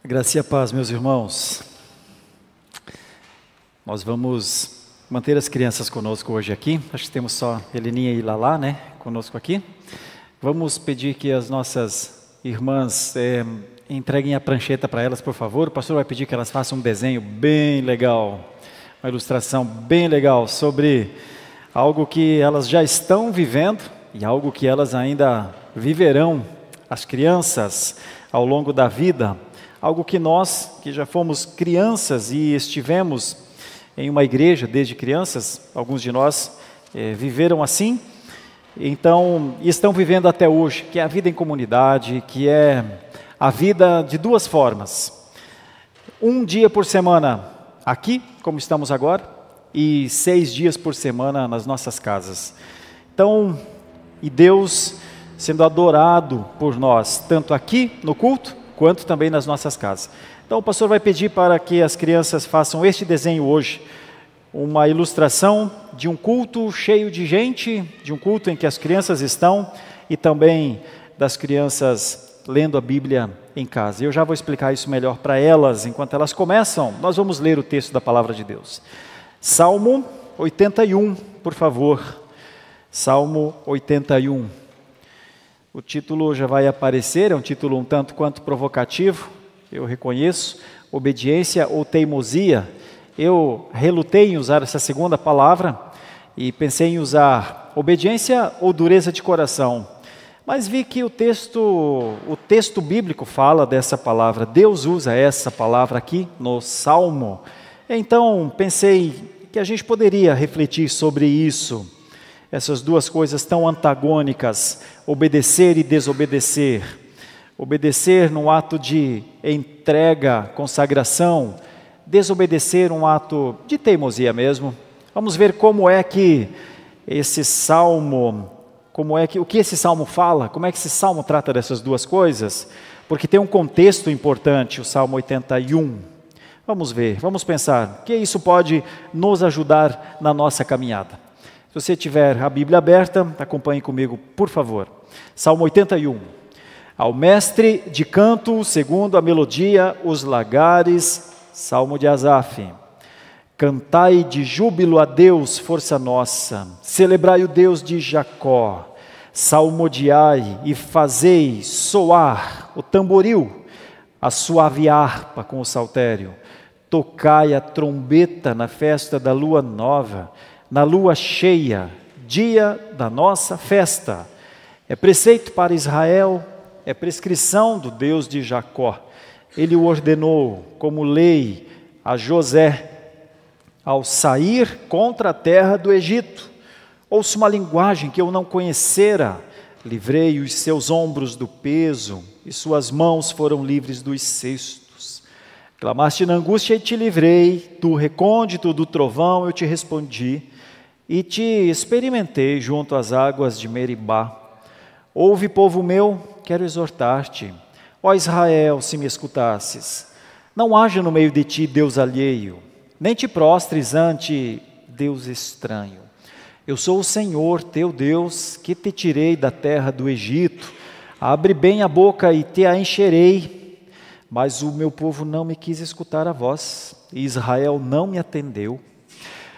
Graça e a paz, meus irmãos. Nós vamos manter as crianças conosco hoje aqui. Acho que temos só Heleninha e Lalá, né, conosco aqui. Vamos pedir que as nossas irmãs entreguem a prancheta para elas, por favor. O pastor vai pedir que elas façam um desenho bem legal, uma ilustração bem legal sobre algo que elas já estão vivendo e algo que elas ainda viverão, as crianças, ao longo da vida. Algo que nós, que já fomos crianças e estivemos em uma igreja desde crianças, alguns de nós viveram assim, então estão vivendo até hoje, que é a vida em comunidade, que é a vida de duas formas. Um dia por semana aqui, como estamos agora, e 6 dias por semana nas nossas casas. Então, e Deus sendo adorado por nós, tanto aqui no culto, quanto também nas nossas casas. Então o pastor vai pedir para que as crianças façam este desenho hoje, uma ilustração de um culto cheio de gente, de um culto em que as crianças estão, e também das crianças lendo a Bíblia em casa. Eu já vou explicar isso melhor para elas, enquanto elas começam, nós vamos ler o texto da Palavra de Deus. Salmo 81, por favor. Salmo 81. O título já vai aparecer, é um título um tanto quanto provocativo, eu reconheço, obediência ou teimosia. Eu relutei em usar essa segunda palavra e pensei em usar obediência ou dureza de coração. Mas vi que o texto bíblico fala dessa palavra, Deus usa essa palavra aqui no Salmo. Então pensei que a gente poderia refletir sobre isso. Essas duas coisas tão antagônicas, obedecer e desobedecer. Obedecer num ato de entrega, consagração, desobedecer um ato de teimosia mesmo. Vamos ver como é que esse salmo, o que esse salmo fala, como é que esse salmo trata dessas duas coisas, porque tem um contexto importante, o Salmo 81. Vamos ver, vamos pensar, que isso pode nos ajudar na nossa caminhada. Se você tiver a Bíblia aberta, acompanhe comigo, por favor. Salmo 81. Ao mestre de canto, segundo a melodia, os lagares, Salmo de Asaf. Cantai de júbilo a Deus, força nossa, celebrai o Deus de Jacó, salmodiai e fazei soar o tamboril, a suave harpa com o saltério, tocai a trombeta na festa da lua nova, na lua cheia, dia da nossa festa. É preceito para Israel, é prescrição do Deus de Jacó. Ele o ordenou como lei a José, ao sair contra a terra do Egito. Ouço uma linguagem que eu não conhecera, livrei os seus ombros do peso, e suas mãos foram livres dos cestos. Clamaste na angústia e te livrei, do recôndito do trovão eu te respondi, e te experimentei junto às águas de Meribá. Ouve, povo meu, quero exortar-te. Ó Israel, se me escutasses, não haja no meio de ti Deus alheio, nem te prostres ante Deus estranho. Eu sou o Senhor, teu Deus, que te tirei da terra do Egito. Abre bem a boca e te a encherei. Mas o meu povo não me quis escutar a voz, e Israel não me atendeu.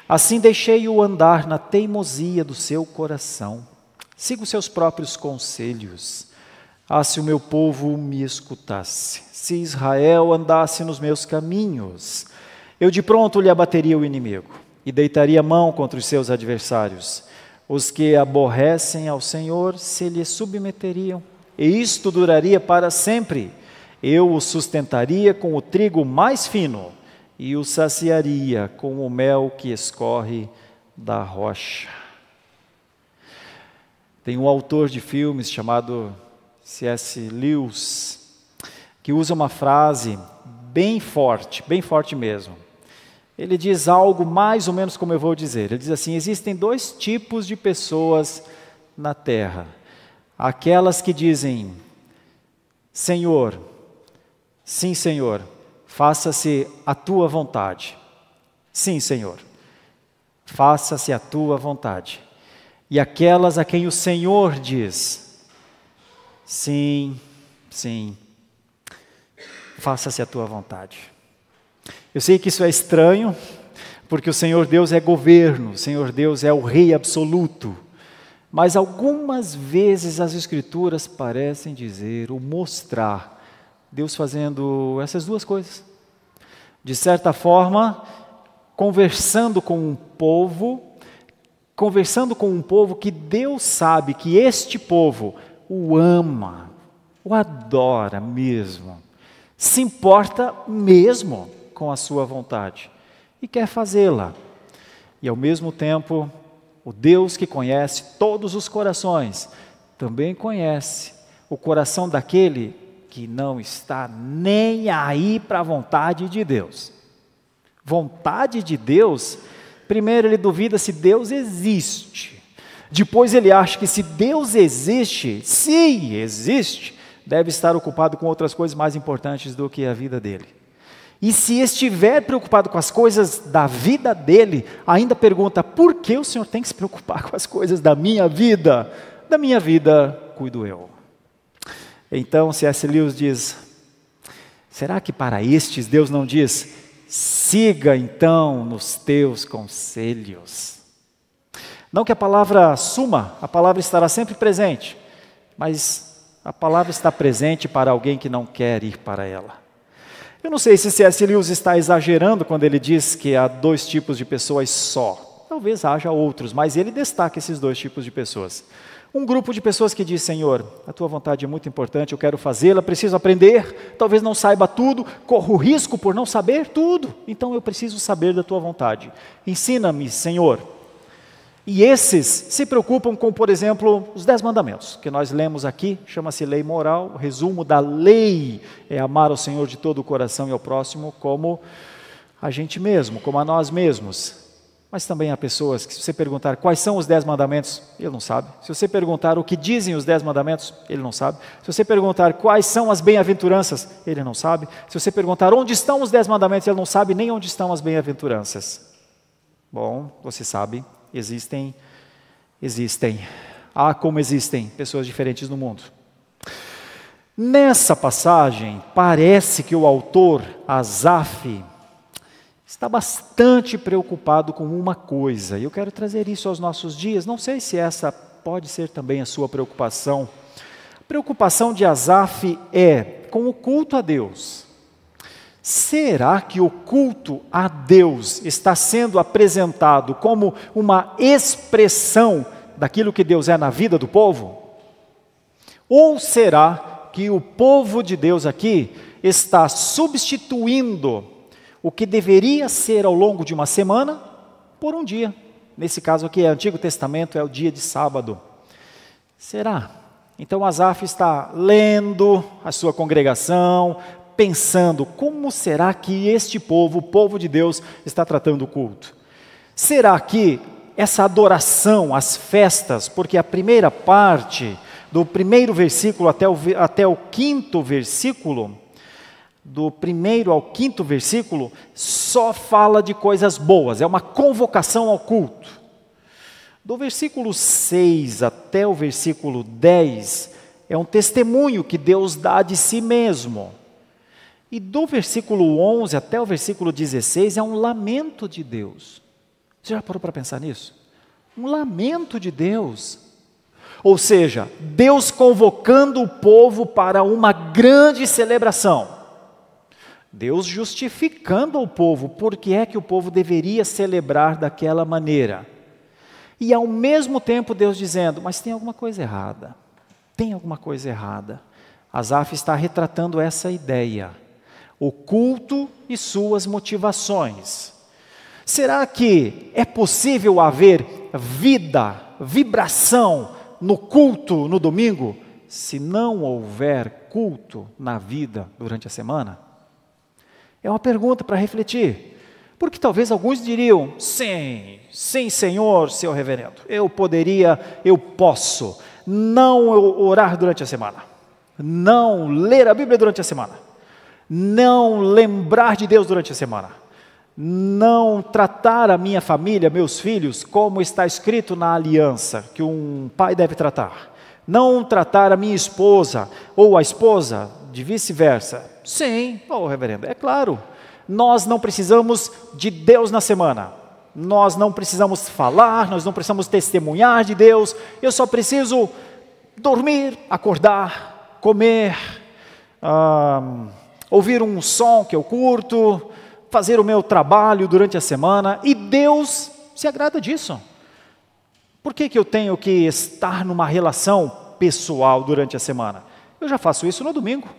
Assim deixei-o andar na teimosia do seu coração. Sigo seus próprios conselhos. Ah, se o meu povo me escutasse, se Israel andasse nos meus caminhos, eu de pronto lhe abateria o inimigo e deitaria a mão contra os seus adversários. Os que aborrecem ao Senhor se lhe submeteriam, e isto duraria para sempre. Eu o sustentaria com o trigo mais fino, e o saciaria com o mel que escorre da rocha. Tem um autor de filmes chamado C.S. Lewis, que usa uma frase bem forte mesmo. Ele diz algo mais ou menos como eu vou dizer. Ele diz assim: existem 2 tipos de pessoas na terra. Aquelas que dizem, Senhor, sim Senhor, faça-se a tua vontade. Sim, Senhor, faça-se a tua vontade. E aquelas a quem o Senhor diz, sim, sim, faça-se a tua vontade. Eu sei que isso é estranho, porque o Senhor Deus é governo, o Senhor Deus é o Rei absoluto. Mas algumas vezes as Escrituras parecem dizer ou mostrar Deus fazendo essas duas coisas. De certa forma, conversando com um povo que Deus sabe que este povo o ama, o adora mesmo, se importa mesmo com a sua vontade e quer fazê-la. E ao mesmo tempo, o Deus que conhece todos os corações, também conhece o coração daquele que não está nem aí para a vontade de Deus. Vontade de Deus, primeiro ele duvida se Deus existe. Depois ele acha que se Deus existe, se existe, deve estar ocupado com outras coisas mais importantes do que a vida dele. E se estiver preocupado com as coisas da vida dele, ainda pergunta, por que o Senhor tem que se preocupar com as coisas da minha vida? Da minha vida cuido eu. Então C.S. Lewis diz, será que para estes Deus não diz, siga então nos teus conselhos? Não que a palavra suma, a palavra estará sempre presente, mas a palavra está presente para alguém que não quer ir para ela. Eu não sei se C.S. Lewis está exagerando quando ele diz que há dois tipos de pessoas só. Talvez haja outros, mas ele destaca esses dois tipos de pessoas. Um grupo de pessoas que diz, Senhor, a tua vontade é muito importante, eu quero fazê-la, preciso aprender, talvez não saiba tudo, corro risco por não saber tudo, então eu preciso saber da tua vontade. Ensina-me, Senhor. E esses se preocupam com, por exemplo, os 10 mandamentos, que nós lemos aqui, chama-se lei moral. O resumo da lei é amar ao Senhor de todo o coração e ao próximo como a gente mesmo, como a nós mesmos. Mas também há pessoas que, se você perguntar quais são os 10 mandamentos, ele não sabe. Se você perguntar o que dizem os 10 mandamentos, ele não sabe. Se você perguntar quais são as bem-aventuranças, ele não sabe. Se você perguntar onde estão os 10 mandamentos, ele não sabe nem onde estão as bem-aventuranças. Bom, você sabe. Existem. Há como existem pessoas diferentes no mundo. Nessa passagem, parece que o autor, Asaf, está bastante preocupado com uma coisa. E eu quero trazer isso aos nossos dias. Não sei se essa pode ser também a sua preocupação. A preocupação de Asaf é com o culto a Deus. Será que o culto a Deus está sendo apresentado como uma expressão daquilo que Deus é na vida do povo? Ou será que o povo de Deus aqui está substituindo o que deveria ser ao longo de uma semana por um dia? Nesse caso aqui, é Antigo Testamento, é o dia de sábado. Será? Então Asaf está lendo a sua congregação, pensando, como será que este povo, o povo de Deus, está tratando o culto? Será que essa adoração, as festas, porque a primeira parte, do primeiro versículo até o quinto versículo, do primeiro ao quinto versículo, só fala de coisas boas, é uma convocação ao culto. Do versículo 6 até o versículo 10, é um testemunho que Deus dá de si mesmo. E do versículo 11 até o versículo 16 é um lamento de Deus. Você já parou para pensar nisso? Um lamento de Deus. Ou seja, Deus convocando o povo para uma grande celebração. Deus justificando o povo, porque é que o povo deveria celebrar daquela maneira. E ao mesmo tempo Deus dizendo, mas tem alguma coisa errada. Tem alguma coisa errada. Asaf está retratando essa ideia. O culto e suas motivações. Será que é possível haver vida, vibração no culto no domingo, se não houver culto na vida durante a semana? É uma pergunta para refletir. Porque talvez alguns diriam, sim, Senhor, seu reverendo, eu posso não orar durante a semana, não ler a Bíblia durante a semana, não lembrar de Deus durante a semana, não tratar a minha família, meus filhos, como está escrito na aliança, que um pai deve tratar, não tratar a minha esposa, ou a esposa, de vice-versa, Sim, reverendo, é claro. Nós não precisamos de Deus na semana. Nós não precisamos falar, nós não precisamos testemunhar de Deus. Eu só preciso dormir, acordar, comer, ouvir um som que eu curto, fazer o meu trabalho durante a semana, e Deus se agrada disso. Por que eu tenho que estar numa relação pessoal durante a semana? Eu já faço isso no domingo.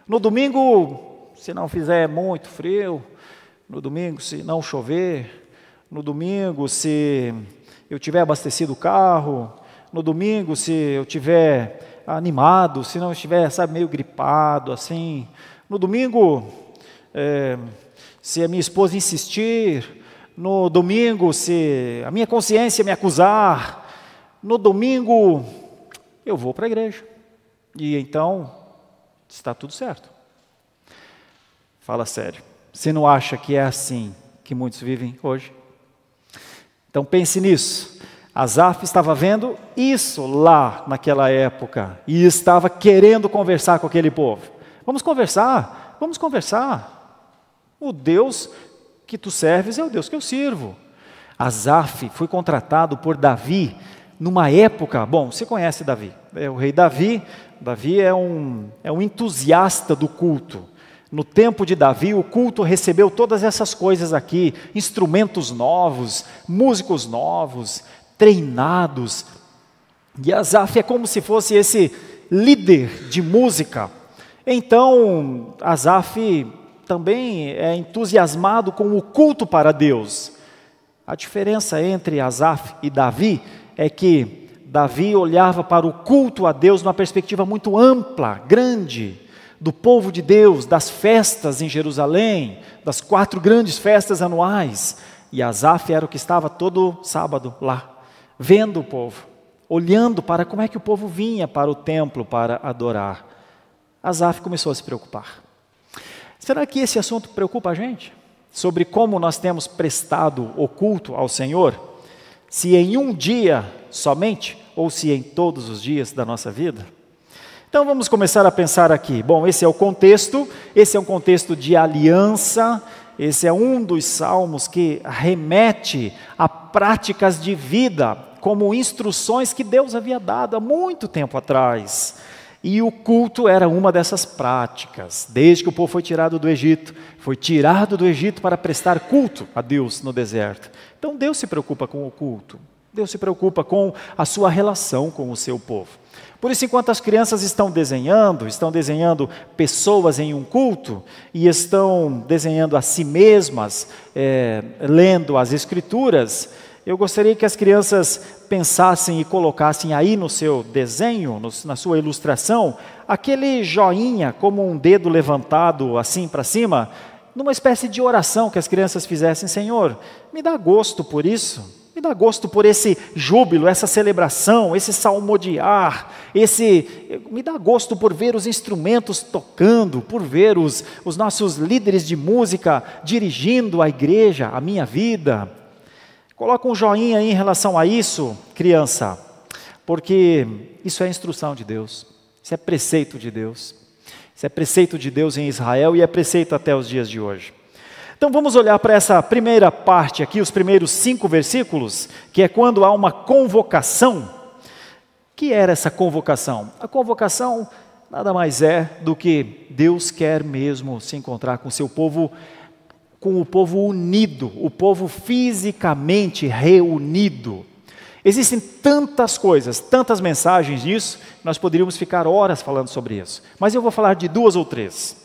No domingo, se não fizer muito frio, no domingo, se não chover, no domingo, se eu tiver abastecido o carro, no domingo, se eu tiver animado, se não estiver, meio gripado, assim. No domingo, se a minha esposa insistir, no domingo, se a minha consciência me acusar, no domingo, eu vou para a igreja. E então, está tudo certo. Fala sério. Você não acha que é assim que muitos vivem hoje? Então pense nisso. Asaf estava vendo isso lá naquela época e estava querendo conversar com aquele povo. Vamos conversar, vamos conversar. O Deus que tu serves é o Deus que eu sirvo. Asaf foi contratado por Davi numa época, bom, você conhece Davi, o rei Davi. Davi é um entusiasta do culto. No tempo de Davi, o culto recebeu todas essas coisas aqui, instrumentos novos, músicos novos, treinados. E Asaf é como se fosse esse líder de música. Então, Asaf também é entusiasmado com o culto para Deus. A diferença entre Asaf e Davi é que Davi olhava para o culto a Deus numa perspectiva muito ampla, grande, do povo de Deus, das festas em Jerusalém, das 4 grandes festas anuais. E Asaf era o que estava todo sábado lá, vendo o povo, olhando para como é que o povo vinha para o templo para adorar. Asaf começou a se preocupar. Será que esse assunto preocupa a gente? Sobre como nós temos prestado o culto ao Senhor? Se em um dia somente, ou se em todos os dias da nossa vida? Então vamos começar a pensar aqui. Bom, esse é um contexto de aliança, esse é um dos salmos que remete a práticas de vida, como instruções que Deus havia dado há muito tempo atrás. E o culto era uma dessas práticas, desde que o povo foi tirado do Egito para prestar culto a Deus no deserto. Então Deus se preocupa com o culto, Deus se preocupa com a sua relação com o seu povo. Por isso, enquanto as crianças estão desenhando pessoas em um culto, e estão desenhando a si mesmas, lendo as Escrituras, eu gostaria que as crianças pensassem e colocassem aí no seu desenho, na sua ilustração, aquele joinha como um dedo levantado assim para cima, numa espécie de oração que as crianças fizessem. Senhor, me dá gosto por isso. Me dá gosto por esse júbilo, essa celebração, esse salmodiar, me dá gosto por ver os instrumentos tocando, por ver os nossos líderes de música dirigindo a igreja, a minha vida. Coloca um joinha aí em relação a isso, criança, porque isso é instrução de Deus, isso é preceito de Deus. Isso é preceito de Deus em Israel e é preceito até os dias de hoje. Então vamos olhar para essa primeira parte aqui, os primeiros 5 versículos, que é quando há uma convocação. O que era essa convocação? A convocação nada mais é do que Deus quer mesmo se encontrar com o seu povo, com o povo unido, o povo fisicamente reunido. Existem tantas coisas, tantas mensagens disso, nós poderíamos ficar horas falando sobre isso. Mas eu vou falar de 2 ou 3.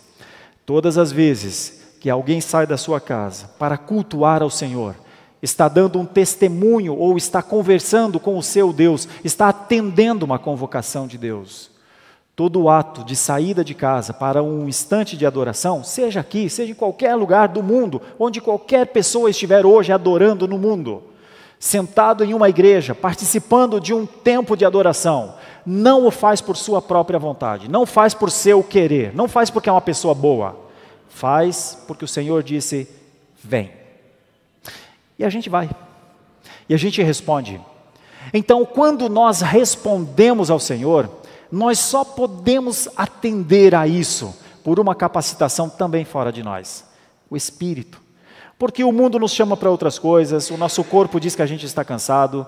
Todas as vezes que alguém sai da sua casa para cultuar ao Senhor, está dando um testemunho ou está conversando com o seu Deus, está atendendo uma convocação de Deus. Todo ato de saída de casa para um instante de adoração, seja aqui, seja em qualquer lugar do mundo, onde qualquer pessoa estiver hoje adorando no mundo, sentado em uma igreja, participando de um tempo de adoração, não o faz por sua própria vontade, não faz por seu querer, não faz porque é uma pessoa boa, faz porque o Senhor disse, vem. E a gente vai. E a gente responde. Então, quando nós respondemos ao Senhor, nós só podemos atender a isso por uma capacitação também fora de nós, o Espírito. Porque o mundo nos chama para outras coisas, o nosso corpo diz que a gente está cansado,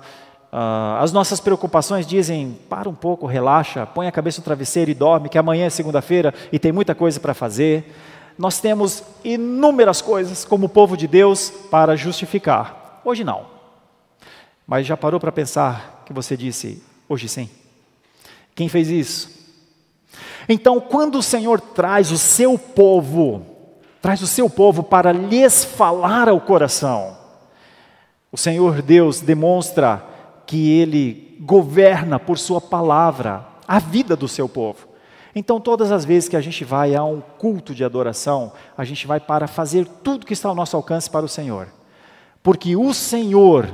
as nossas preocupações dizem, para um pouco, relaxa, põe a cabeça no travesseiro e dorme, que amanhã é segunda-feira e tem muita coisa para fazer. Nós temos inúmeras coisas como povo de Deus para justificar. Hoje não. Mas já parou para pensar que você disse, hoje sim? Quem fez isso? Então, quando o Senhor traz o seu povo para lhes falar ao coração, o Senhor Deus demonstra que Ele governa por sua palavra a vida do seu povo. Então, todas as vezes que a gente vai a um culto de adoração, a gente vai para fazer tudo que está ao nosso alcance para o Senhor. Porque o Senhor,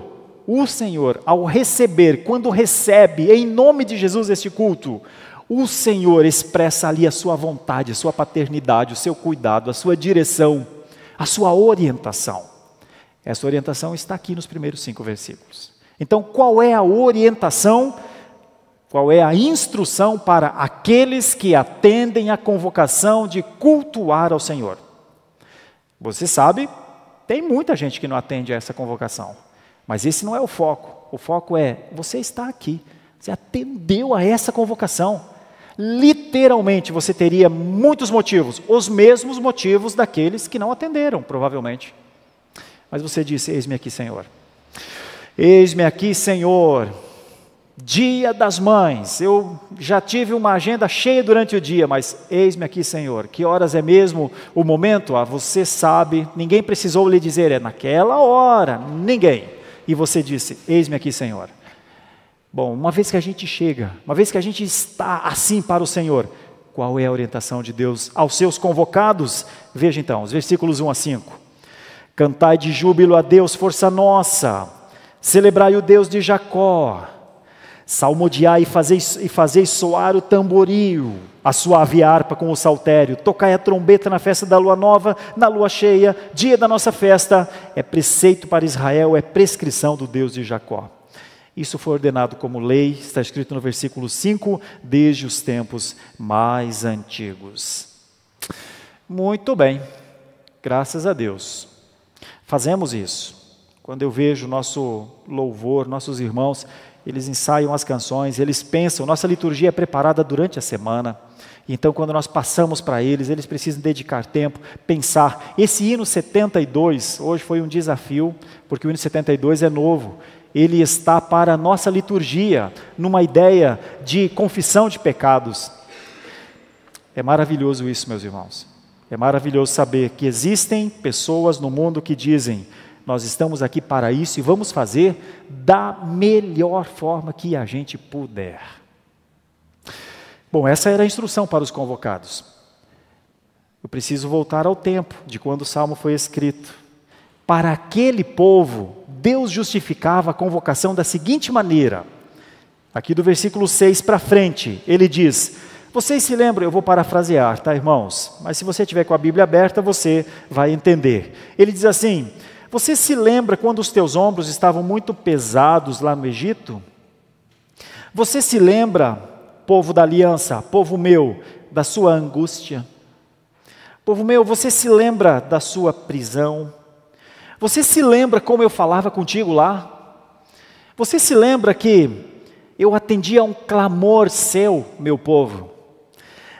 ao receber, quando recebe em nome de Jesus este culto, o Senhor expressa ali a sua vontade, a sua paternidade, o seu cuidado, a sua direção, a sua orientação. Essa orientação está aqui nos primeiros 5 versículos. Então, qual é a orientação? Qual é a instrução para aqueles que atendem à convocação de cultuar ao Senhor? Você sabe, tem muita gente que não atende a essa convocação. Mas esse não é o foco. O foco é, você está aqui. Você atendeu a essa convocação. Literalmente, você teria muitos motivos. Os mesmos motivos daqueles que não atenderam, provavelmente. Mas você disse, eis-me aqui, Senhor. Eis-me aqui, Senhor. Dia das Mães, eu já tive uma agenda cheia durante o dia, mas eis-me aqui, Senhor. Que horas é mesmo o momento? Você sabe, ninguém precisou lhe dizer, é naquela hora, ninguém. E você disse, eis-me aqui, Senhor. Bom, uma vez que a gente chega, uma vez que a gente está assim para o Senhor, qual é a orientação de Deus aos seus convocados? Veja então, os versículos 1 a 5. Cantai de júbilo a Deus, força nossa, celebrai o Deus de Jacó. Salmodiai e fazei soar o tamboril, a suave harpa com o saltério, tocai a trombeta na festa da lua nova, na lua cheia, dia da nossa festa, é preceito para Israel, é prescrição do Deus de Jacó. Isso foi ordenado como lei, está escrito no versículo 5, desde os tempos mais antigos. Muito bem, graças a Deus. Fazemos isso. Quando eu vejo nosso louvor, nossos irmãos, eles ensaiam as canções, eles pensam, nossa liturgia é preparada durante a semana, então quando nós passamos para eles, eles precisam dedicar tempo, pensar. Esse hino 72, hoje foi um desafio, porque o hino 72 é novo, ele está para a nossa liturgia, numa ideia de confissão de pecados. É maravilhoso isso, meus irmãos, é maravilhoso saber que existem pessoas no mundo que dizem, nós estamos aqui para isso e vamos fazer da melhor forma que a gente puder. Bom, essa era a instrução para os convocados. Eu preciso voltar ao tempo de quando o Salmo foi escrito. Para aquele povo, Deus justificava a convocação da seguinte maneira. Aqui do versículo 6 para frente, ele diz, vocês se lembram, eu vou parafrasear, tá, irmãos? Mas se você tiver com a Bíblia aberta, você vai entender. Ele diz assim, você se lembra quando os teus ombros estavam muito pesados lá no Egito? Você se lembra, povo da aliança, povo meu, da sua angústia? Povo meu, você se lembra da sua prisão? Você se lembra como eu falava contigo lá? Você se lembra que eu atendia a um clamor seu, meu povo?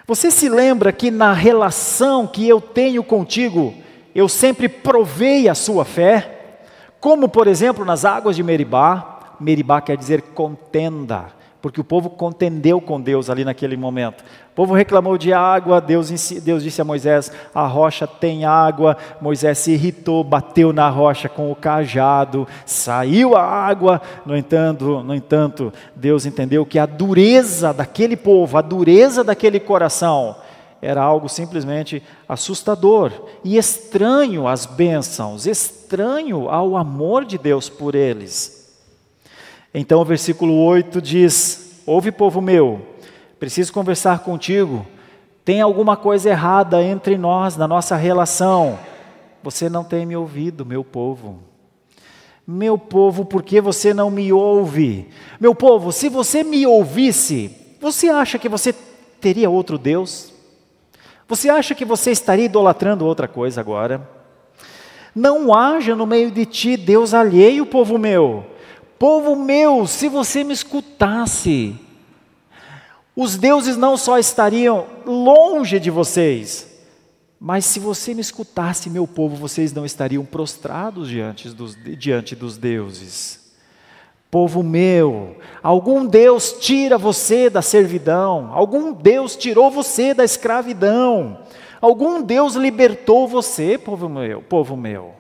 Você se lembra que na relação que eu tenho contigo, eu sempre provei a sua fé, como por exemplo nas águas de Meribá. Meribá quer dizer contenda, porque o povo contendeu com Deus ali naquele momento. O povo reclamou de água, Deus disse a Moisés, a rocha tem água. Moisés se irritou, bateu na rocha com o cajado, saiu a água. No entanto, Deus entendeu que a dureza daquele povo, a dureza daquele coração, era algo simplesmente assustador e estranho às bênçãos, estranho ao amor de Deus por eles. Então o versículo 8 diz, ouve povo meu, preciso conversar contigo, tem alguma coisa errada entre nós, na nossa relação. Você não tem me ouvido, meu povo. Meu povo, por que você não me ouve? Meu povo, se você me ouvisse, você acha que você teria outro Deus? Você acha que você estaria idolatrando outra coisa agora? Não haja no meio de ti Deus alheio, povo meu. Povo meu, se você me escutasse, os deuses não só estariam longe de vocês, mas se você me escutasse, meu povo, vocês não estariam prostrados diante dos deuses. Povo meu, algum Deus tira você da servidão, algum Deus tirou você da escravidão, algum Deus libertou você, povo meu, povo meu.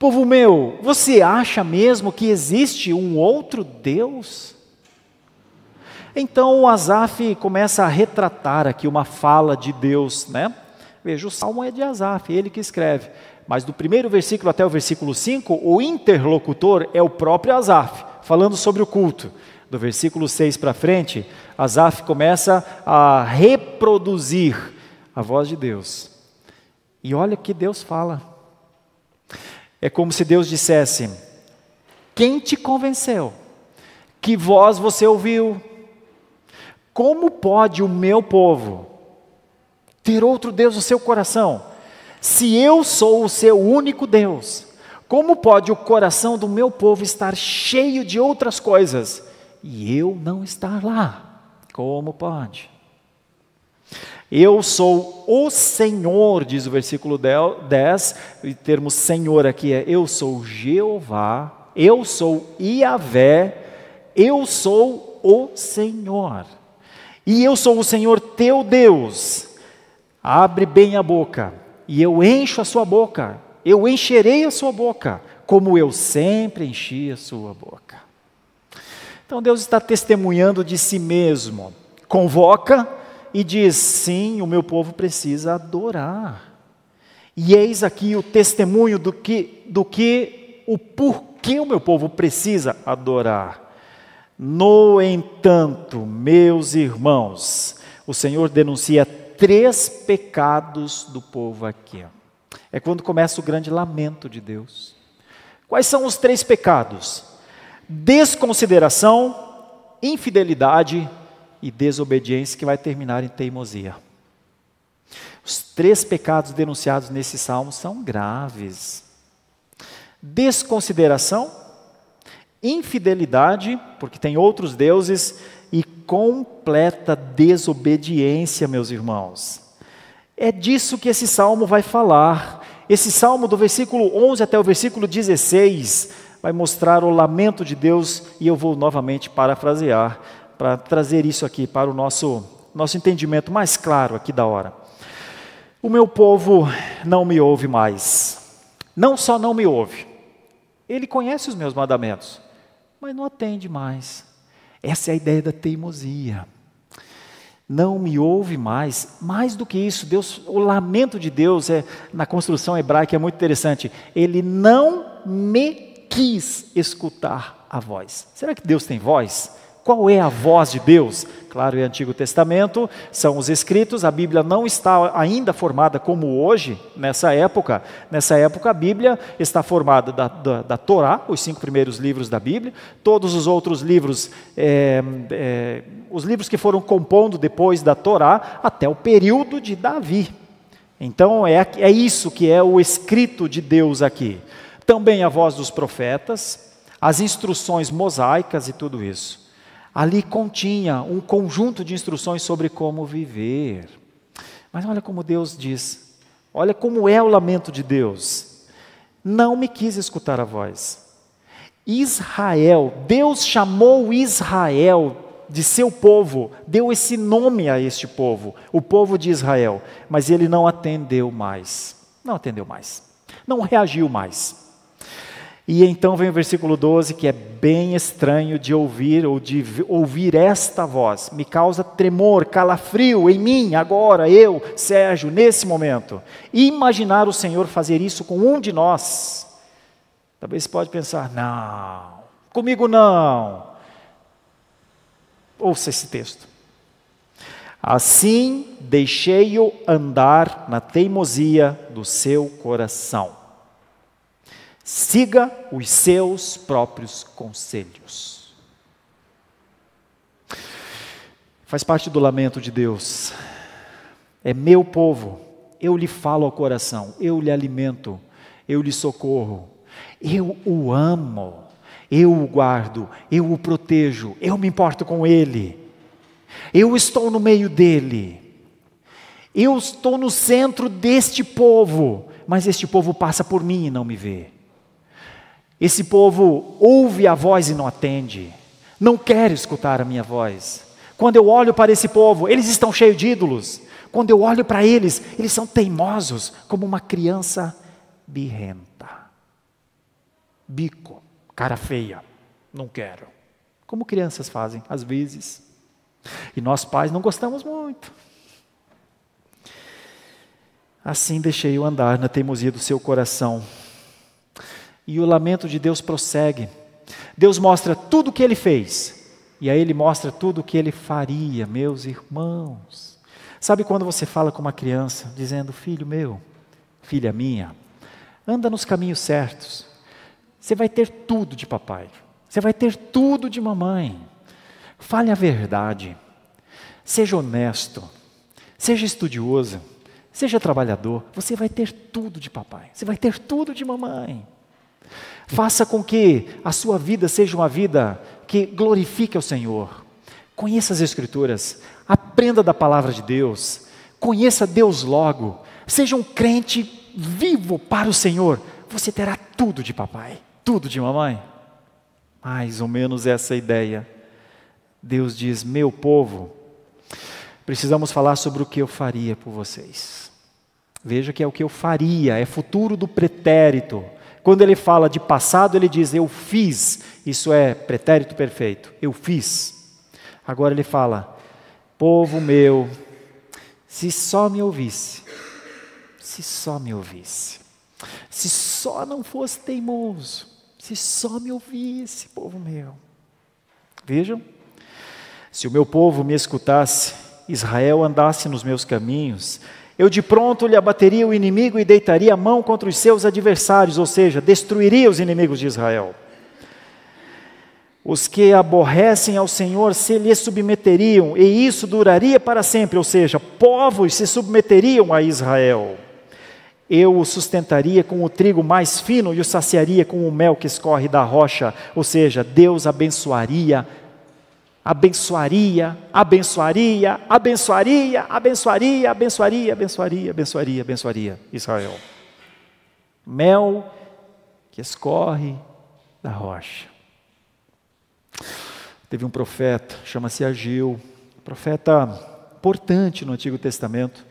Povo meu, você acha mesmo que existe um outro Deus? Então o Asaf começa a retratar aqui uma fala de Deus, né? Veja, o salmo é de Asaf, ele que escreve. Mas do primeiro versículo até o versículo 5, o interlocutor é o próprio Asaf, falando sobre o culto. Do versículo 6 para frente, Asaf começa a reproduzir a voz de Deus. E olha o que Deus fala. É como se Deus dissesse: quem te convenceu? Que voz você ouviu? Como pode o meu povo ter outro Deus no seu coração? Se eu sou o seu único Deus, como pode o coração do meu povo estar cheio de outras coisas e eu não estar lá? Como pode? Eu sou o Senhor, diz o versículo 10, o termo Senhor aqui é: eu sou Jeová, eu sou Iavé, eu sou o Senhor. E eu sou o Senhor teu Deus. Abre bem a boca, e eu encho a sua boca, eu encherei a sua boca, como eu sempre enchi a sua boca. Então Deus está testemunhando de si mesmo, convoca e diz: sim, o meu povo precisa adorar. E eis aqui o testemunho do porquê o meu povo precisa adorar. No entanto, meus irmãos, o Senhor denuncia 3 pecados do povo aqui. É quando começa o grande lamento de Deus. Quais são os 3 pecados? Desconsideração, infidelidade e desobediência, que vai terminar em teimosia. Os 3 pecados denunciados nesse salmo são graves. Desconsideração, infidelidade, porque tem outros deuses, e completa desobediência, meus irmãos. É disso que esse salmo vai falar. Esse salmo, do versículo 11 até o versículo 16, vai mostrar o lamento de Deus, e eu vou novamente parafrasear, para trazer isso aqui para o nosso entendimento mais claro aqui da hora. O meu povo não me ouve mais. Não só não me ouve, ele conhece os meus mandamentos, mas não atende mais. Essa é a ideia da teimosia. Não me ouve mais. Mais do que isso, o lamento de Deus na construção hebraica é muito interessante. Ele não me quis escutar a voz. Será que Deus tem voz? Qual é a voz de Deus? Claro, é o Antigo Testamento, são os escritos, a Bíblia não está ainda formada como hoje, nessa época. Nessa época a Bíblia está formada da Torá, os 5 primeiros livros da Bíblia, todos os outros livros, os livros que foram compondo depois da Torá, até o período de Davi. Então é isso que é o escrito de Deus aqui. Também a voz dos profetas, as instruções mosaicas e tudo isso. Ali continha um conjunto de instruções sobre como viver. Mas olha como Deus diz, olha como é o lamento de Deus. Não me quis escutar a voz. Israel, Deus chamou Israel de seu povo, deu esse nome a este povo, o povo de Israel, mas ele não atendeu mais, não reagiu mais. E então vem o versículo 12, que é bem estranho de ouvir, ou de ouvir esta voz. Me causa tremor, calafrio em mim, agora, eu, Sérgio, nesse momento. Imaginar o Senhor fazer isso com um de nós. Talvez você pode pensar: não, comigo não. Ouça esse texto. Assim deixei-o andar na teimosia do seu coração. Siga os seus próprios conselhos. Faz parte do lamento de Deus. é meu povo, eu lhe falo ao coração, eu lhe alimento, eu lhe socorro, eu o amo, eu o guardo, eu o protejo, eu me importo com ele, eu estou no meio dele, eu estou no centro deste povo, mas este povo passa por mim e não me vê. Esse povo ouve a voz e não atende, não quer escutar a minha voz. Quando eu olho para esse povo, eles estão cheios de ídolos. Quando eu olho para eles, eles são teimosos, como uma criança birrenta. Bico, cara feia, não quero. Como crianças fazem, às vezes. E nós pais não gostamos muito. Assim deixei-o andar na teimosia do seu coração. E o lamento de Deus prossegue. Deus mostra tudo o que Ele fez. E aí Ele mostra tudo o que Ele faria, meus irmãos. Sabe quando você fala com uma criança, dizendo, filho meu, filha minha, anda nos caminhos certos. Você vai ter tudo de papai. Você vai ter tudo de mamãe. Fale a verdade. Seja honesto. Seja estudioso. Seja trabalhador. Você vai ter tudo de papai. Você vai ter tudo de mamãe. Faça com que a sua vida seja uma vida que glorifique ao Senhor. Conheça as Escrituras, aprenda da palavra de Deus, conheça Deus logo, seja um crente vivo para o Senhor. Você terá tudo de papai, tudo de mamãe. Mais ou menos essa ideia. Deus diz, meu povo, precisamos falar sobre o que eu faria por vocês. Veja que é o que eu faria, é futuro do pretérito. Quando ele fala de passado, ele diz, eu fiz. Isso é pretérito perfeito, eu fiz. Agora ele fala, povo meu, se só me ouvisse, se só me ouvisse, se só não fosse teimoso, se só me ouvisse, povo meu. Vejam, se o meu povo me escutasse, Israel andasse nos meus caminhos, eu de pronto lhe abateria o inimigo e deitaria a mão contra os seus adversários, ou seja, destruiria os inimigos de Israel. Os que aborrecem ao Senhor se lhe submeteriam, e isso duraria para sempre, ou seja, povos se submeteriam a Israel. Eu o sustentaria com o trigo mais fino e o saciaria com o mel que escorre da rocha, ou seja, Deus abençoaria, abençoaria, abençoaria, abençoaria, abençoaria, abençoaria, abençoaria, abençoaria, abençoaria Israel. Mel que escorre da rocha. Teve um profeta, chama-se Ageu, profeta importante no Antigo Testamento.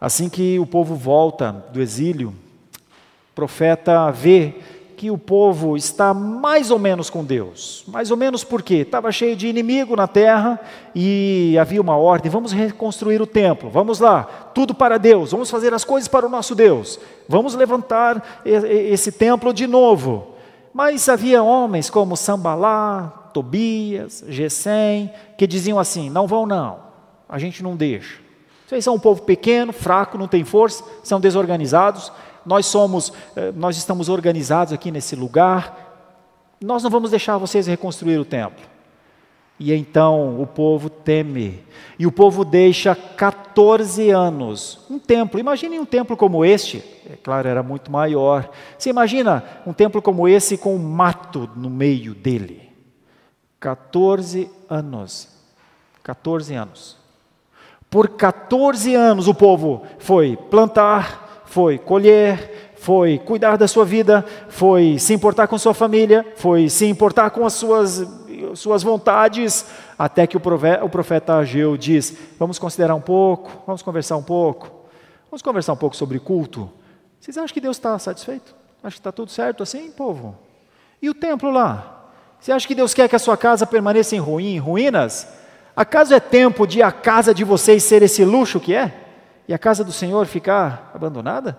Assim que o povo volta do exílio, o profeta vê que o povo está mais ou menos com Deus. Mais ou menos por quê? Estava cheio de inimigo na terra e havia uma ordem, vamos reconstruir o templo, vamos lá, tudo para Deus, vamos fazer as coisas para o nosso Deus, vamos levantar esse templo de novo. Mas havia homens como Sambalá, Tobias, Gesem, que diziam assim, não vão não, a gente não deixa. Vocês são um povo pequeno, fraco, não tem força, são desorganizados, nós estamos organizados aqui nesse lugar, nós não vamos deixar vocês reconstruir o templo. E então o povo teme, e o povo deixa 14 anos, um templo, imaginem um templo como este, é claro, era muito maior, você imagina um templo como esse com um mato no meio dele, 14 anos, 14 anos, por 14 anos o povo foi plantar, foi colher, foi cuidar da sua vida, foi se importar com sua família, foi se importar com as suas vontades, até que o profeta Ageu diz, vamos considerar um pouco, vamos conversar um pouco sobre culto. Vocês acham que Deus está satisfeito? Acho que está tudo certo assim, povo? E o templo lá? Você acha que Deus quer que a sua casa permaneça em ruínas? Acaso é tempo de a casa de vocês ser esse luxo que é? E a casa do Senhor ficar abandonada?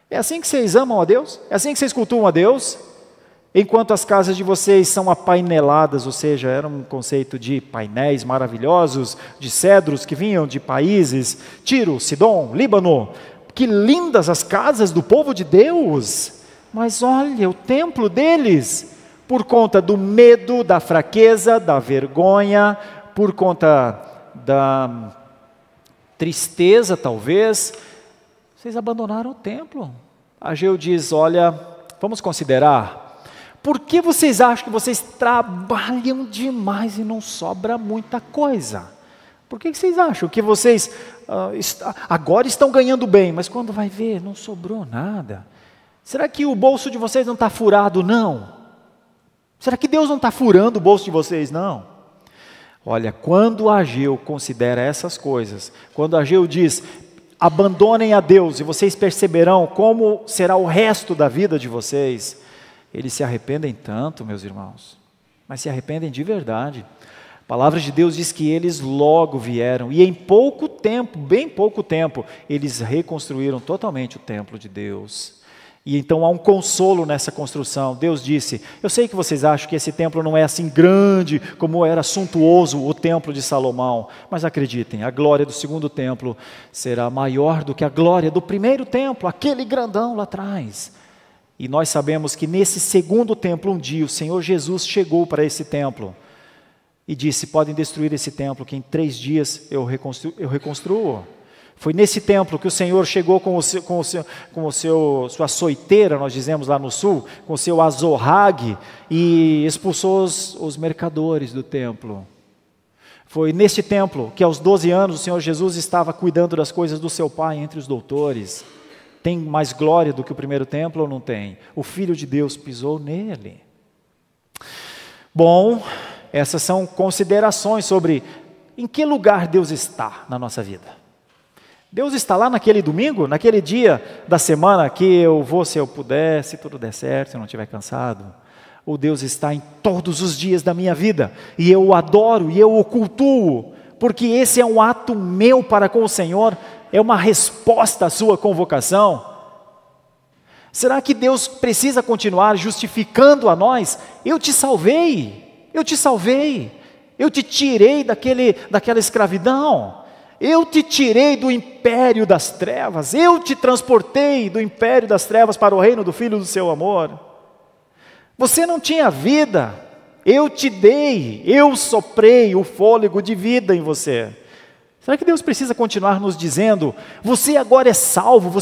É assim que vocês amam a Deus? É assim que vocês cultuam a Deus? Enquanto as casas de vocês são apaineladas, ou seja, era um conceito de painéis maravilhosos, de cedros que vinham de países, Tiro, Sidom, Líbano. Que lindas as casas do povo de Deus! Mas olha, o templo deles, por conta do medo, da fraqueza, da vergonha, por conta da tristeza talvez, vocês abandonaram o templo. Ageu diz, olha, vamos considerar, por que vocês acham que vocês trabalham demais e não sobra muita coisa? Por que vocês acham que vocês agora estão ganhando bem, mas quando vai ver, não sobrou nada? Será que o bolso de vocês não está furado, não? Será que Deus não está furando o bolso de vocês, não? Olha, quando Ageu considera essas coisas, quando Ageu diz, abandonem a Deus e vocês perceberão como será o resto da vida de vocês, eles se arrependem tanto, meus irmãos, mas se arrependem de verdade. A palavra de Deus diz que eles logo vieram, e em pouco tempo, bem pouco tempo, eles reconstruíram totalmente o templo de Deus. E então há um consolo nessa construção. Deus disse, eu sei que vocês acham que esse templo não é assim grande, como era suntuoso o templo de Salomão, mas acreditem, a glória do segundo templo será maior do que a glória do primeiro templo, aquele grandão lá atrás. E nós sabemos que nesse segundo templo, um dia, o Senhor Jesus chegou para esse templo, e disse, podem destruir esse templo, que em 3 dias eu reconstruo. Foi nesse templo que o Senhor chegou com sua açoiteira, nós dizemos lá no sul, com o seu azorrague, e expulsou os mercadores do templo. Foi nesse templo que aos 12 anos o Senhor Jesus estava cuidando das coisas do seu Pai entre os doutores. Tem mais glória do que o primeiro templo ou não tem? O Filho de Deus pisou nele. Bom, essas são considerações sobre em que lugar Deus está na nossa vida. Deus está lá naquele domingo, naquele dia da semana que eu vou, se eu puder, se tudo der certo, se eu não estiver cansado. Ou Deus está em todos os dias da minha vida, e eu o adoro, e eu o cultuo, porque esse é um ato meu para com o Senhor, é uma resposta à sua convocação. Será que Deus precisa continuar justificando a nós? Eu te salvei, eu te tirei daquela escravidão. Eu te tirei do império das trevas, eu te transportei do império das trevas para o reino do Filho do seu amor. Você não tinha vida, eu te dei, eu soprei o fôlego de vida em você. Será que Deus precisa continuar nos dizendo, você agora é salvo,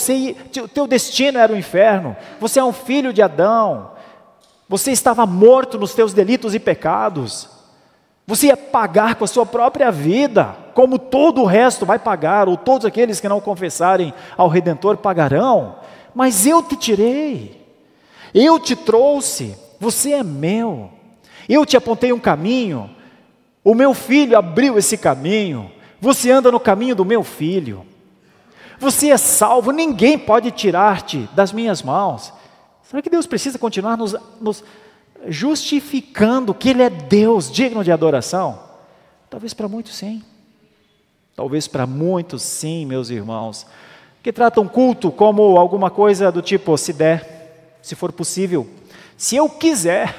teu destino era o inferno, você é um filho de Adão, você estava morto nos teus delitos e pecados, você ia pagar com a sua própria vida, como todo o resto vai pagar, ou todos aqueles que não confessarem ao Redentor pagarão, mas eu te tirei, eu te trouxe, você é meu, eu te apontei um caminho, o meu filho abriu esse caminho, você anda no caminho do meu filho, você é salvo, ninguém pode tirar-te das minhas mãos. Será que Deus precisa continuar nos justificando que Ele é Deus, digno de adoração? Talvez para muitos sim. Talvez para muitos sim, meus irmãos, que tratam culto como alguma coisa do tipo, se der, se for possível, se eu quiser.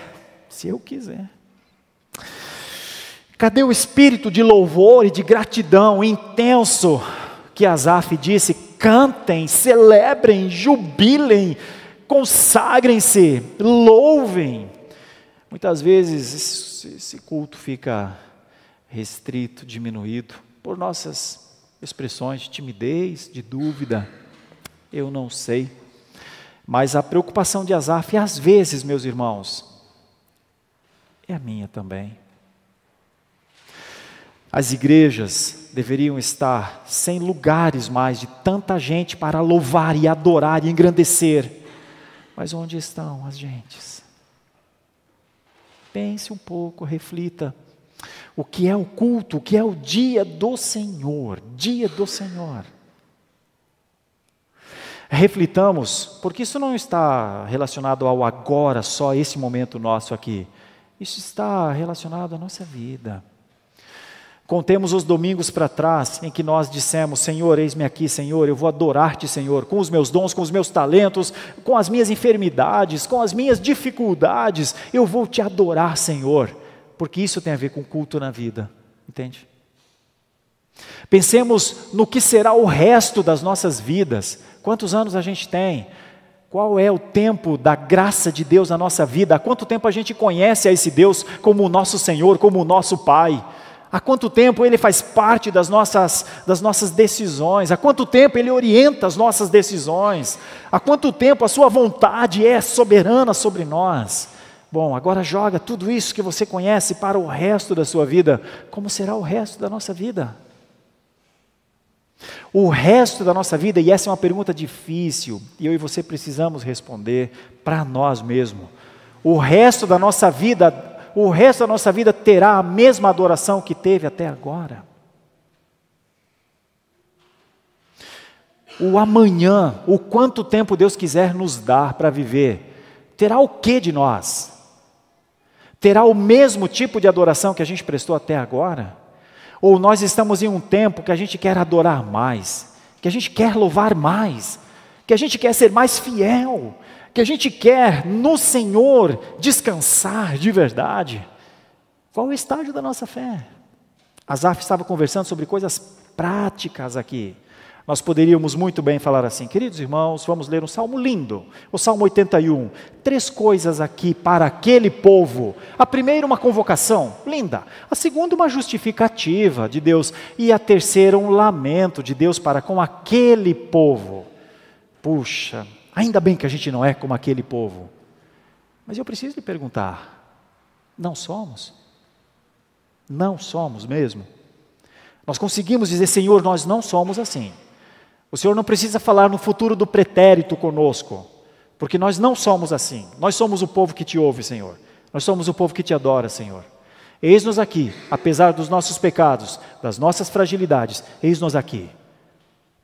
Cadê o espírito de louvor e de gratidão intenso que Asaf disse, cantem, celebrem, jubilem, consagrem-se, louvem. Muitas vezes esse culto fica restrito, diminuído, por nossas expressões de timidez, de dúvida, eu não sei. Mas a preocupação de Asaf, às vezes, meus irmãos, é a minha também. As igrejas deveriam estar sem lugares mais de tanta gente para louvar e adorar e engrandecer. Mas onde estão as gentes? Pense um pouco, reflita. O que é o culto? O que é o dia do Senhor? Dia do Senhor. Reflitamos, porque isso não está relacionado ao agora, só esse momento nosso aqui. Isso está relacionado à nossa vida. Contemos os domingos para trás, em que nós dissemos, Senhor, eis-me aqui, Senhor, eu vou adorar-te, Senhor, com os meus dons, com os meus talentos, com as minhas enfermidades, com as minhas dificuldades, eu vou te adorar, Senhor, porque isso tem a ver com culto na vida, entende? Pensemos no que será o resto das nossas vidas, quantos anos a gente tem, qual é o tempo da graça de Deus na nossa vida, há quanto tempo a gente conhece a esse Deus como o nosso Senhor, como o nosso Pai. Há quanto tempo Ele faz parte das nossas decisões? Há quanto tempo Ele orienta as nossas decisões? Há quanto tempo a sua vontade é soberana sobre nós? Bom, agora joga tudo isso que você conhece para o resto da sua vida. Como será o resto da nossa vida? O resto da nossa vida, e essa é uma pergunta difícil, e eu e você precisamos responder para nós mesmos. O resto da nossa vida terá a mesma adoração que teve até agora? O amanhã, o quanto tempo Deus quiser nos dar para viver, terá o que de nós? Terá o mesmo tipo de adoração que a gente prestou até agora? Ou nós estamos em um tempo que a gente quer adorar mais, que a gente quer louvar mais, que a gente quer ser mais fiel, que a gente quer no Senhor descansar de verdade? Qual o estágio da nossa fé? Asaf estava conversando sobre coisas práticas aqui. Nós poderíamos muito bem falar assim: queridos irmãos, vamos ler um salmo lindo, o Salmo 81, 3 coisas aqui para aquele povo. A primeira, uma convocação, linda. A segunda, uma justificativa de Deus. E a terceira, um lamento de Deus para com aquele povo. Puxa, ainda bem que a gente não é como aquele povo. Mas eu preciso lhe perguntar, não somos? Não somos mesmo? Nós conseguimos dizer: Senhor, nós não somos assim. O Senhor não precisa falar no futuro do pretérito conosco, porque nós não somos assim. Nós somos o povo que te ouve, Senhor. Nós somos o povo que te adora, Senhor. Eis-nos aqui, apesar dos nossos pecados, das nossas fragilidades, eis-nos aqui.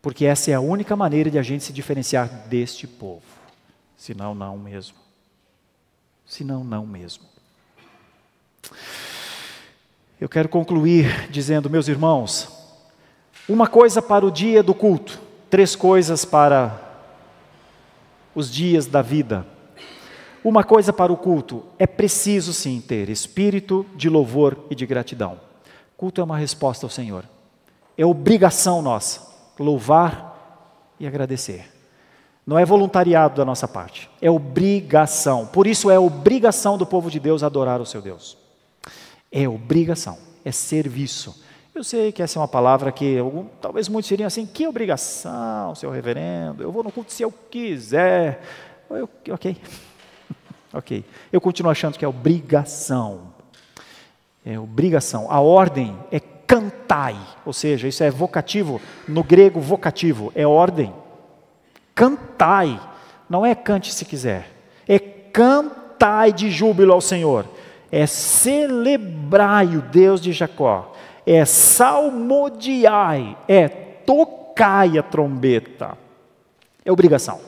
Porque essa é a única maneira de a gente se diferenciar deste povo. Senão, não mesmo. Senão, não mesmo. Eu quero concluir dizendo, meus irmãos, uma coisa para o dia do culto, 3 coisas para os dias da vida. Uma coisa para o culto, é preciso sim ter espírito de louvor e de gratidão. Culto é uma resposta ao Senhor. É obrigação nossa, louvar e agradecer. Não é voluntariado da nossa parte, é obrigação. Por isso é obrigação do povo de Deus adorar o seu Deus. É obrigação, é serviço. Eu sei que essa é uma palavra que talvez muitos diriam assim: que obrigação, seu reverendo, eu vou no culto se eu quiser. Ok, ok. Eu continuo achando que é obrigação. É obrigação. A ordem é cantai, ou seja, isso é vocativo, no grego vocativo, é ordem. Cantai, não é cante se quiser, é cantai de júbilo ao Senhor, é celebrai o Deus de Jacó, é salmodiai, é tocai a trombeta. É obrigação.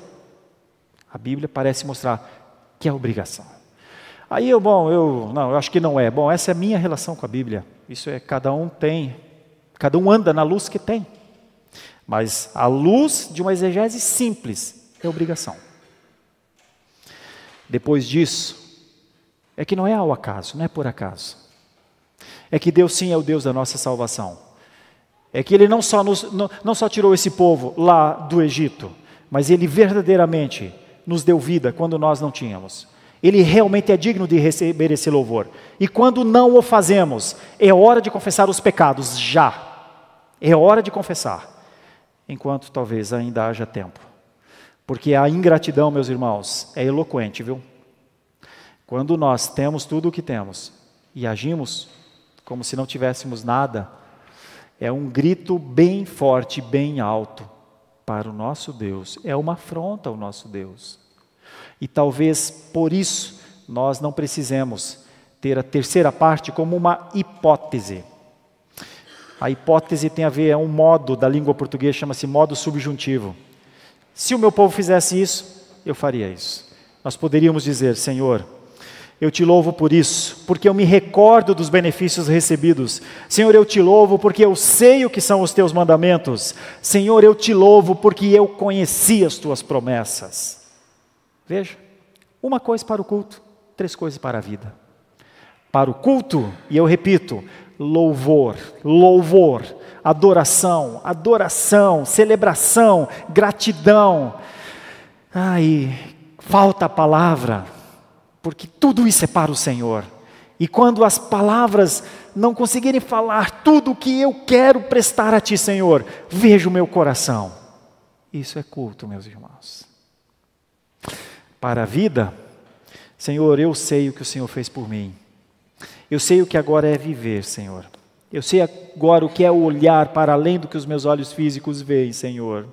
A Bíblia parece mostrar que é obrigação. Aí eu acho que não é. Bom, essa é a minha relação com a Bíblia. Isso é, cada um anda na luz que tem. Mas a luz de uma exegese simples é obrigação. Depois disso, é que não é ao acaso, não é por acaso. É que Deus sim é o Deus da nossa salvação. É que Ele não só tirou esse povo lá do Egito, mas Ele verdadeiramente nos deu vida quando nós não tínhamos. Ele realmente é digno de receber esse louvor. E quando não o fazemos, é hora de confessar os pecados, já. É hora de confessar, enquanto talvez ainda haja tempo. Porque a ingratidão, meus irmãos, é eloquente, viu? Quando nós temos tudo o que temos e agimos como se não tivéssemos nada, é um grito bem forte, bem alto para o nosso Deus. É uma afronta ao nosso Deus. E talvez por isso nós não precisemos ter a terceira parte como uma hipótese. A hipótese tem a ver, é um modo da língua portuguesa, chama-se modo subjuntivo. Se o meu povo fizesse isso, eu faria isso. Nós poderíamos dizer: Senhor, eu te louvo por isso, porque eu me recordo dos benefícios recebidos. Senhor, eu te louvo porque eu sei o que são os teus mandamentos. Senhor, eu te louvo porque eu conheci as tuas promessas. Veja, uma coisa para o culto, 3 coisas para a vida. Para o culto, e eu repito, louvor, louvor, adoração, adoração, celebração, gratidão. Falta a palavra, porque tudo isso é para o Senhor. E quando as palavras não conseguirem falar tudo o que eu quero prestar a Ti, Senhor, veja o meu coração. Isso é culto, meus irmãos. Para a vida, Senhor, eu sei o que o Senhor fez por mim. Eu sei o que agora é viver, Senhor. Eu sei agora o que é olhar para além do que os meus olhos físicos veem, Senhor.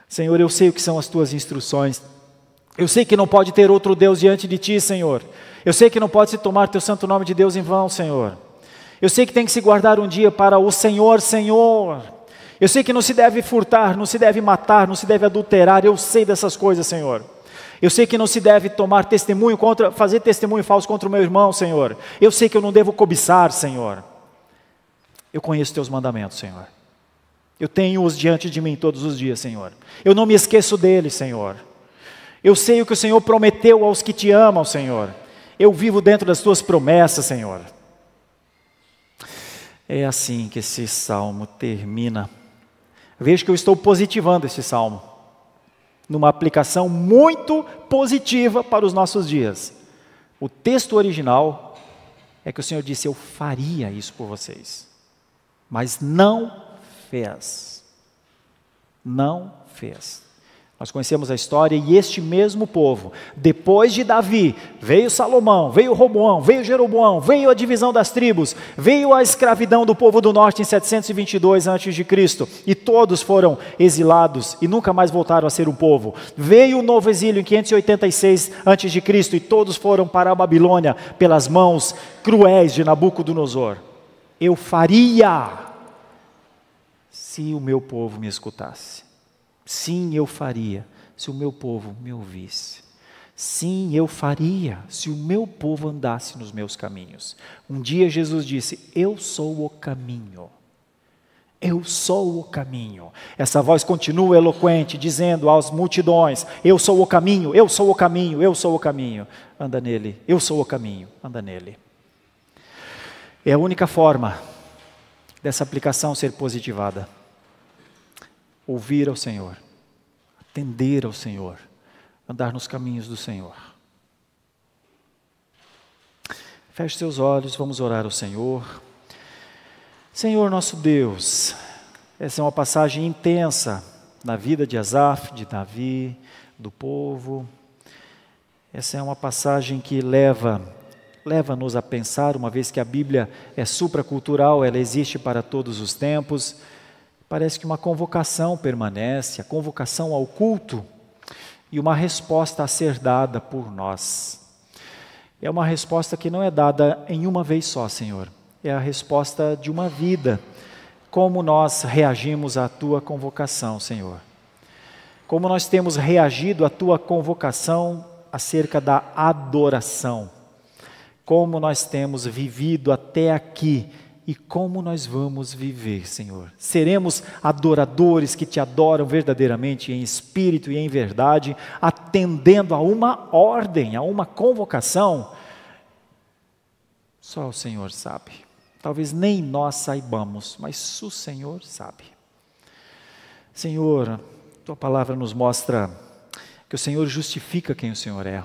Senhor, eu sei o que são as Tuas instruções. Eu sei que não pode ter outro Deus diante de Ti, Senhor. Eu sei que não pode se tomar Teu santo nome de Deus em vão, Senhor. Eu sei que tem que se guardar um dia para o Senhor, Senhor. Eu sei que não se deve furtar, não se deve matar, não se deve adulterar. Eu sei dessas coisas, Senhor. Eu sei que não se deve tomar testemunho fazer testemunho falso contra o meu irmão, Senhor. Eu sei que eu não devo cobiçar, Senhor. Eu conheço Teus mandamentos, Senhor. Eu tenho-os diante de mim todos os dias, Senhor. Eu não me esqueço deles, Senhor. Eu sei o que o Senhor prometeu aos que Te amam, Senhor. Eu vivo dentro das Tuas promessas, Senhor. É assim que esse salmo termina. Veja que eu estou positivando esse salmo, numa aplicação muito positiva para os nossos dias. O texto original é que o Senhor disse: eu faria isso por vocês, mas não fez. Não fez. Nós conhecemos a história, e este mesmo povo, depois de Davi, veio Salomão, veio Roboão, veio Jeroboão, veio a divisão das tribos, veio a escravidão do povo do norte em 722 a.C., e todos foram exilados e nunca mais voltaram a ser um povo. Veio o novo exílio em 586 a.C., e todos foram para a Babilônia pelas mãos cruéis de Nabucodonosor. Eu faria, se o meu povo me escutasse. Sim, eu faria, se o meu povo me ouvisse. Sim, eu faria, se o meu povo andasse nos meus caminhos. Um dia Jesus disse: eu sou o caminho. Eu sou o caminho. Essa voz continua eloquente, dizendo às multidões: eu sou o caminho, eu sou o caminho, eu sou o caminho. Anda nele, eu sou o caminho, anda nele. É a única forma dessa aplicação ser positivada. Ouvir ao Senhor, atender ao Senhor, andar nos caminhos do Senhor. Feche seus olhos, vamos orar ao Senhor. Senhor nosso Deus, essa é uma passagem intensa na vida de Asaf, de Davi, do povo. Essa é uma passagem que leva-nos a pensar, uma vez que a Bíblia é supracultural, ela existe para todos os tempos. Parece que uma convocação permanece, a convocação ao culto e uma resposta a ser dada por nós. É uma resposta que não é dada em uma vez só, Senhor. É a resposta de uma vida. Como nós reagimos à Tua convocação, Senhor. Como nós temos reagido à Tua convocação acerca da adoração. Como nós temos vivido até aqui. E como nós vamos viver, Senhor? Seremos adoradores que Te adoram verdadeiramente em espírito e em verdade, atendendo a uma ordem, a uma convocação? Só o Senhor sabe. Talvez nem nós saibamos, mas o Senhor sabe. Senhor, Tua palavra nos mostra que o Senhor justifica quem o Senhor é.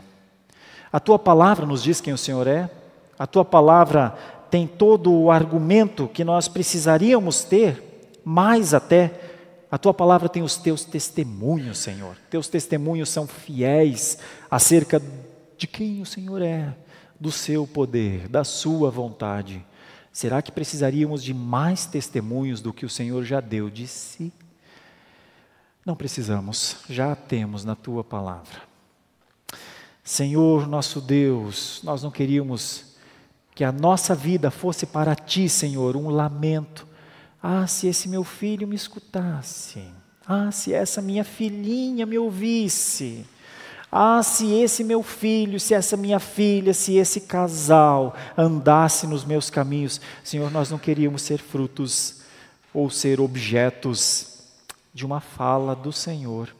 A Tua palavra nos diz quem o Senhor é. A Tua palavra tem todo o argumento que nós precisaríamos ter, mais até, a Tua palavra tem os Teus testemunhos, Senhor. Teus testemunhos são fiéis acerca de quem o Senhor é, do Seu poder, da Sua vontade. Será que precisaríamos de mais testemunhos do que o Senhor já deu de si? Não precisamos, já temos na Tua palavra. Senhor, nosso Deus, nós não queríamos que a nossa vida fosse para Ti, Senhor, um lamento. Ah, se esse meu filho me escutasse. Ah, se essa minha filhinha me ouvisse. Ah, se esse meu filho, se essa minha filha, se esse casal andasse nos meus caminhos. Senhor, nós não queríamos ser frutos ou ser objetos de uma fala do Senhor.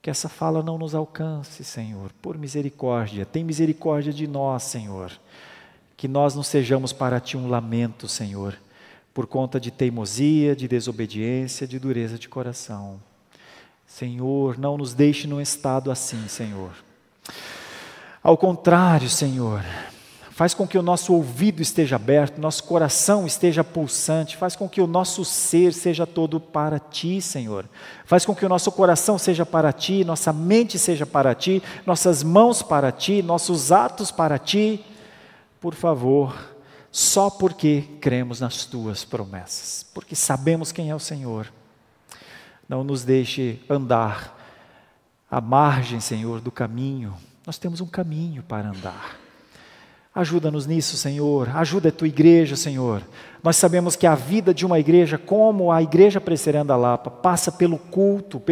Que essa fala não nos alcance, Senhor, por misericórdia. Tem misericórdia de nós, Senhor. Que nós não sejamos para Ti um lamento, Senhor, por conta de teimosia, de desobediência, de dureza de coração. Senhor, não nos deixe num estado assim, Senhor. Ao contrário, Senhor, Faz com que o nosso ouvido esteja aberto, nosso coração esteja pulsante, faz com que o nosso ser seja todo para Ti, Senhor. Faz com que o nosso coração seja para Ti, nossa mente seja para Ti, nossas mãos para Ti, nossos atos para Ti. Por favor, só porque cremos nas Tuas promessas, porque sabemos quem é o Senhor. Não nos deixe andar à margem, Senhor, do caminho. Nós temos um caminho para andar. Ajuda-nos nisso, Senhor. Ajuda a Tua igreja, Senhor. Nós sabemos que a vida de uma igreja, como a Igreja Presbiteriana da Lapa, passa pelo culto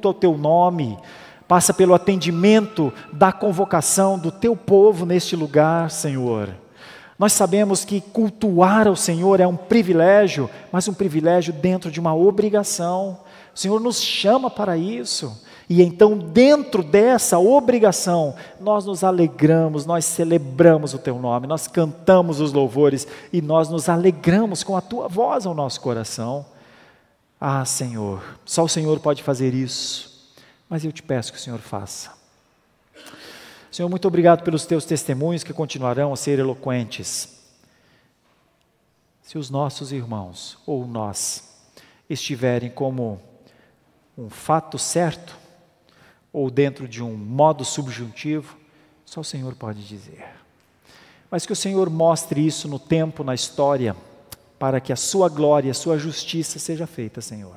ao Teu nome, passa pelo atendimento da convocação do Teu povo neste lugar, Senhor. Nós sabemos que cultuar ao Senhor é um privilégio, mas um privilégio dentro de uma obrigação. O Senhor nos chama para isso. E então, dentro dessa obrigação, nós nos alegramos, nós celebramos o Teu nome, nós cantamos os louvores e nós nos alegramos com a Tua voz ao nosso coração. Ah, Senhor, só o Senhor pode fazer isso, mas eu te peço que o Senhor faça. Senhor, muito obrigado pelos Teus testemunhos que continuarão a ser eloquentes. Se os nossos irmãos ou nós estiverem como um fato certo, ou dentro de um modo subjuntivo, só o Senhor pode dizer. Mas que o Senhor mostre isso no tempo, na história, para que a Sua glória, a Sua justiça seja feita, Senhor.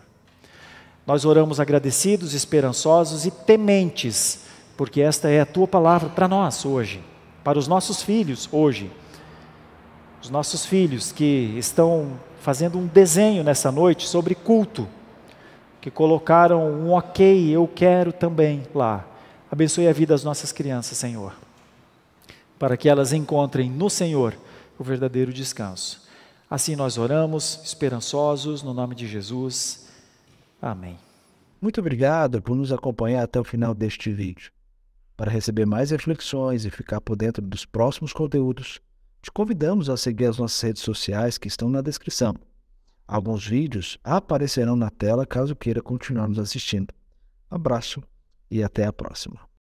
Nós oramos agradecidos, esperançosos e tementes, porque esta é a Tua palavra para nós hoje, para os nossos filhos hoje. Os nossos filhos que estão fazendo um desenho nessa noite sobre culto, que colocaram um ok, eu quero também lá. Abençoe a vida das nossas crianças, Senhor, para que elas encontrem no Senhor o verdadeiro descanso. Assim nós oramos, esperançosos, no nome de Jesus. Amém. Muito obrigado por nos acompanhar até o final deste vídeo. Para receber mais reflexões e ficar por dentro dos próximos conteúdos, te convidamos a seguir as nossas redes sociais que estão na descrição. Alguns vídeos aparecerão na tela caso queira continuar nos assistindo. Abraço e até a próxima.